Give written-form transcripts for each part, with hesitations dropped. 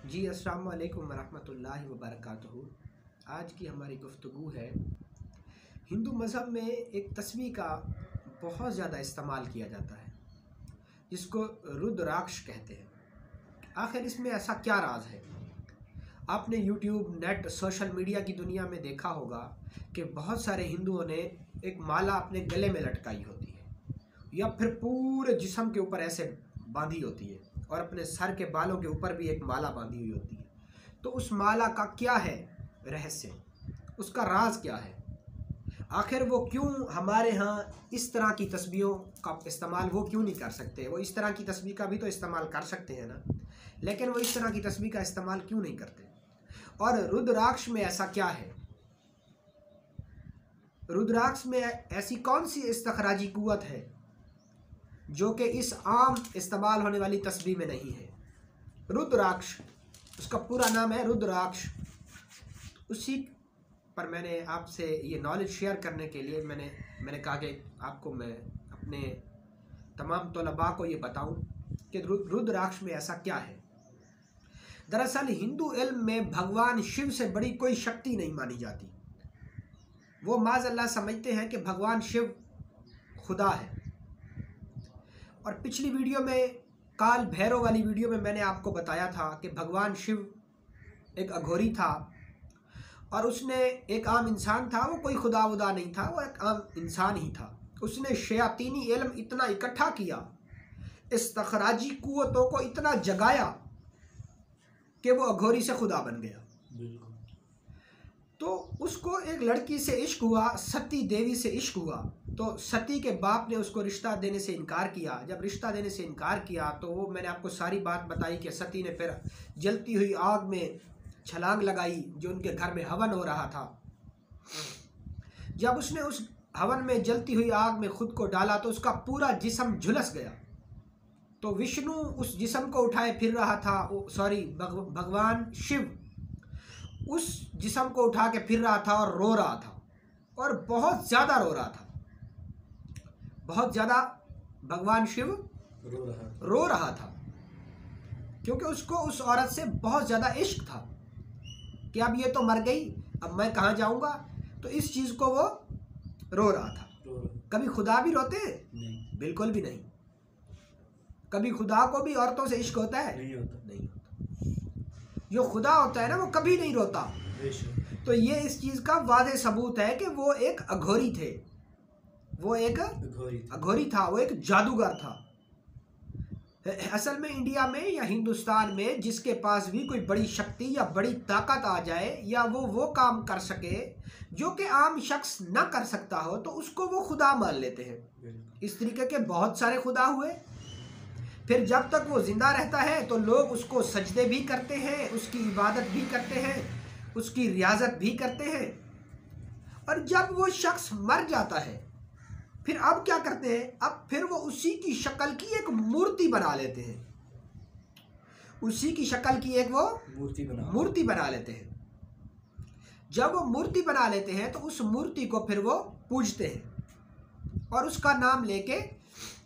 जी अस्सलाम वालेकुम वरहमतुल्लाहि वबरकातुहू। आज की हमारी गुफ्तगू है हिंदू मज़हब में एक तस्बीह का बहुत ज़्यादा इस्तेमाल किया जाता है जिसको रुद्राक्ष कहते हैं। आखिर इसमें ऐसा क्या राज है? आपने यूट्यूब, नेट, सोशल मीडिया की दुनिया में देखा होगा कि बहुत सारे हिंदुओं ने एक माला अपने गले में लटकाई होती है या फिर पूरे जिस्म के ऊपर ऐसे बांधी होती है और अपने सर के बालों के ऊपर भी एक माला बांधी हुई होती है। तो उस माला का क्या है रहस्य? उसका राज क्या है? आखिर वो क्यों हमारे यहाँ इस तरह की तस्बीहों का इस्तेमाल वो क्यों नहीं कर सकते? वो इस तरह की तस्बीह का भी तो इस्तेमाल कर सकते हैं ना, लेकिन वो इस तरह की तस्बीह का इस्तेमाल क्यों नहीं करते? और रुद्राक्ष में ऐसा क्या है? रुद्राक्ष में ऐसी कौन सी इस्तखराजी कुव्वत है जो कि इस आम इस्तेमाल होने वाली तस्बीह में नहीं है? रुद्राक्ष, उसका पूरा नाम है रुद्राक्ष। उसी पर मैंने आपसे ये नॉलेज शेयर करने के लिए मैंने कहा कि आपको मैं अपने तमाम तलबा को ये बताऊं कि रुद्राक्ष में ऐसा क्या है। दरअसल हिंदू इल्म में भगवान शिव से बड़ी कोई शक्ति नहीं मानी जाती। वो माज़अल्लाह समझते हैं कि भगवान शिव खुदा है। और पिछली वीडियो में, काल भैरव वाली वीडियो में, मैंने आपको बताया था कि भगवान शिव एक अघोरी था और उसने, एक आम इंसान था, वो कोई खुदा वुदा नहीं था, वो एक आम इंसान ही था। उसने शयातीनी इल्म इतना इकट्ठा किया, इस्तखराजी कुव्वतों को इतना जगाया कि वो अघोरी से खुदा बन गया। तो उसको एक लड़की से इश्क हुआ, सती देवी से इश्क हुआ। तो सती के बाप ने उसको रिश्ता देने से इनकार किया। जब रिश्ता देने से इनकार किया तो वो, मैंने आपको सारी बात बताई कि सती ने फिर जलती हुई आग में छलांग लगाई जो उनके घर में हवन हो रहा था। जब उसने उस हवन में, जलती हुई आग में खुद को डाला तो उसका पूरा जिस्म झुलस गया। तो विष्णु उस जिस्म को उठाए फिर रहा था, भगवान शिव उस जिस्म को उठा के फिर रहा था और रो रहा था, और बहुत ज़्यादा रो रहा था, बहुत ज़्यादा भगवान शिव रो रहा था, क्योंकि उसको उस औरत से बहुत ज़्यादा इश्क था कि अब ये तो मर गई, अब मैं कहाँ जाऊँगा। तो इस चीज़ को वो रो रहा था। कभी खुदा भी रोते हैं? नहीं, बिल्कुल भी नहीं। कभी खुदा को भी औरतों से इश्क होता है? नहीं होता। जो खुदा होता है ना, वो कभी नहीं रोता। तो ये इस चीज़ का वाज़ेह सबूत है कि वो एक अघोरी थे, वो एक अघोरी था, वो एक जादूगर था। असल में इंडिया में या हिंदुस्तान में जिसके पास भी कोई बड़ी शक्ति या बड़ी ताकत आ जाए या वो काम कर सके जो कि आम शख्स ना कर सकता हो, तो उसको वो खुदा मान लेते हैं। इस तरीके के बहुत सारे खुदा हुए। फिर जब तक वो ज़िंदा रहता है तो लोग उसको सजदे भी करते हैं, उसकी इबादत भी करते हैं, उसकी रियाजत भी करते हैं। और जब वो शख्स मर जाता है फिर अब क्या करते हैं? अब फिर वो उसी की शक्ल की एक मूर्ति बना लेते हैं, उसी की शक्ल की एक वो मूर्ति बना लेते हैं। जब वो मूर्ति बना लेते हैं तो उस मूर्ति को फिर वो पूजते हैं और उसका नाम लेके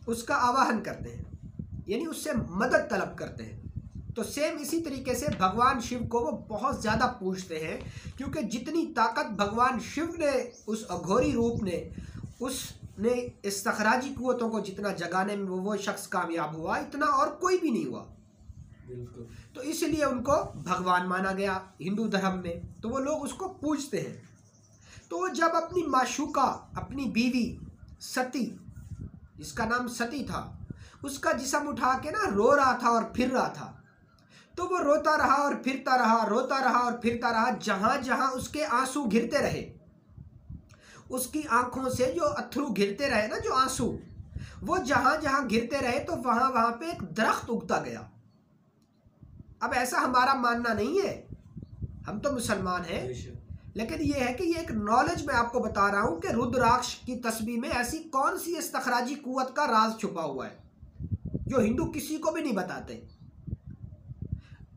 उसका आवाहन करते हैं, यानी उससे मदद तलब करते हैं। तो सेम इसी तरीके से भगवान शिव को वो बहुत ज़्यादा पूजते हैं, क्योंकि जितनी ताकत भगवान शिव ने, उस अघोरी रूप ने, उसने इस्तखराजी कुव्वतों को जितना जगाने में वो शख्स कामयाब हुआ, इतना और कोई भी नहीं हुआ। बिल्कुल। तो इसलिए उनको भगवान माना गया हिंदू धर्म में, तो वो लोग उसको पूजते हैं। तो वो जब अपनी माशूका, अपनी बीवी सती, जिसका नाम सती था, उसका जिस्म उठा के ना रो रहा था और फिर रहा था, तो वो रोता रहा और फिरता रहा, रोता रहा और फिरता रहा। जहाँ जहाँ उसके आंसू गिरते रहे, उसकी आंखों से जो अथरू गिरते रहे ना, जो आंसू, वो जहाँ जहाँ गिरते रहे तो वहाँ वहाँ पे एक दरख्त उगता गया। अब ऐसा हमारा मानना नहीं है, हम तो मुसलमान हैं, लेकिन ये है कि ये एक नॉलेज मैं आपको बता रहा हूँ कि रुद्राक्ष की तस्बीह में ऐसी कौन सी इस्तखराजी कुव्वत का राज छुपा हुआ है जो हिंदू किसी को भी नहीं बताते।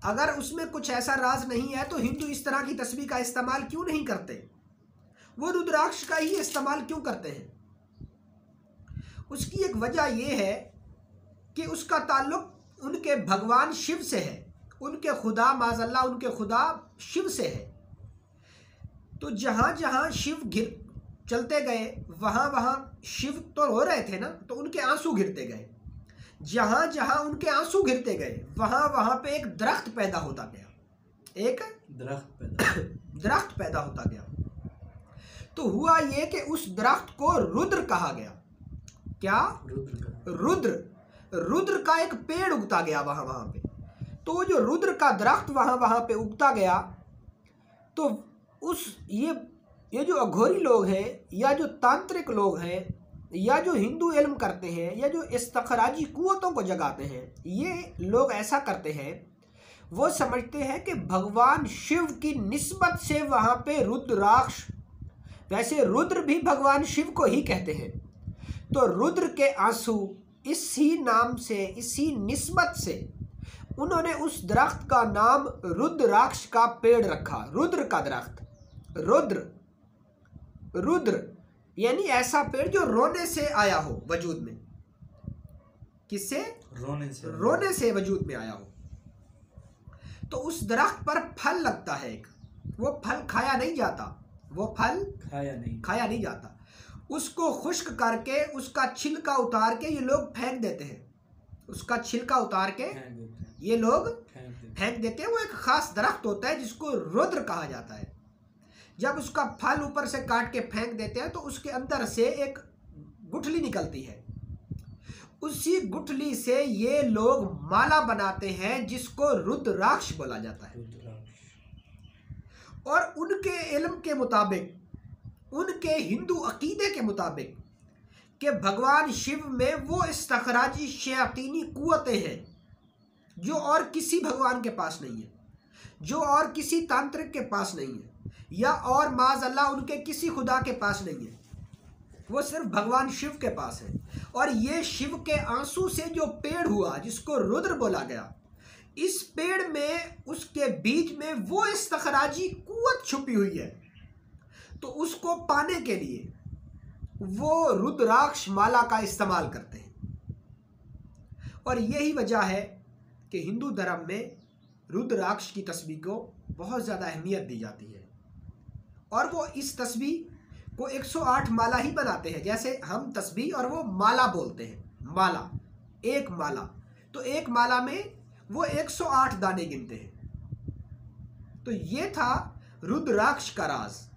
अगर उसमें कुछ ऐसा राज नहीं है तो हिंदू इस तरह की तस्बीह का इस्तेमाल क्यों नहीं करते? वो रुद्राक्ष का ही इस्तेमाल क्यों करते हैं? उसकी एक वजह यह है कि उसका ताल्लुक उनके भगवान शिव से है, उनके खुदा माज़अल्लाह उनके खुदा शिव से है। तो जहाँ जहाँ शिव चलते गए वहाँ वहाँ शिव तो रो रहे थे ना, तो उनके आंसू गिरते गए। जहाँ जहाँ उनके आंसू गिरते गए वहाँ वहाँ पे एक दरख्त पैदा होता गया, एक दरख्त पैदा होता गया। तो हुआ ये कि उस दरख्त को रुद्र कहा गया। क्या? रुद्र का एक पेड़ उगता गया वहाँ वहाँ पे। तो वो जो रुद्र का दरख्त वहाँ वहाँ पे उगता गया, तो उस ये जो अघोरी लोग हैं या जो तांत्रिक लोग हैं या जो हिंदू इल्म करते हैं या जो इस्तखराजी कुव्वतों को जगाते हैं, ये लोग ऐसा करते हैं, वो समझते हैं कि भगवान शिव की निस्बत से वहाँ पे रुद्राक्ष, वैसे रुद्र भी भगवान शिव को ही कहते हैं, तो रुद्र के आंसू इसी नाम से, इसी निस्बत से उन्होंने उस दरख्त का नाम रुद्राक्ष का पेड़ रखा। रुद्र का दरख्त, रुद्र यानी ऐसा पेड़ जो रोने से आया हो वजूद में। किससे? रोने से वजूद में आया हो। तो उस दरख्त पर फल लगता है एक, वो फल खाया नहीं जाता, वो फल खाया नहीं जाता। उसको खुश्क करके उसका छिलका उतार के ये लोग फेंक देते हैं, उसका छिलका उतार के ये लोग फेंक देते हैं। वो एक खास दरख्त होता है जिसको रुद्र कहा जाता है। जब उसका फल ऊपर से काट के फेंक देते हैं तो उसके अंदर से एक गुठली निकलती है, उसी गुठली से ये लोग माला बनाते हैं जिसको रुद्राक्ष बोला जाता है। और उनके इल्म के मुताबिक, उनके हिंदू अकीदे के मुताबिक कि भगवान शिव में वो इस्तखराजी शयातीनी कुव्वतें हैं जो और किसी भगवान के पास नहीं है, जो और किसी तांत्रिक के पास नहीं है, या और माज़अल्लाह उनके किसी खुदा के पास नहीं है, वो सिर्फ भगवान शिव के पास है। और ये शिव के आंसू से जो पेड़ हुआ जिसको रुद्र बोला गया, इस पेड़ में, उसके बीज में वो इस्तखराजी कुव्वत छुपी हुई है। तो उसको पाने के लिए वो रुद्राक्ष माला का इस्तेमाल करते हैं। और यही वजह है कि हिंदू धर्म में रुद्राक्ष की तस्बीह को बहुत ज़्यादा अहमियत दी जाती है। और वो इस तस्बीह को 108 माला ही बनाते हैं, जैसे हम तस्बीह और वो माला बोलते हैं, माला, एक माला। तो एक माला में वो 108 दाने गिनते हैं। तो ये था रुद्राक्ष का राज।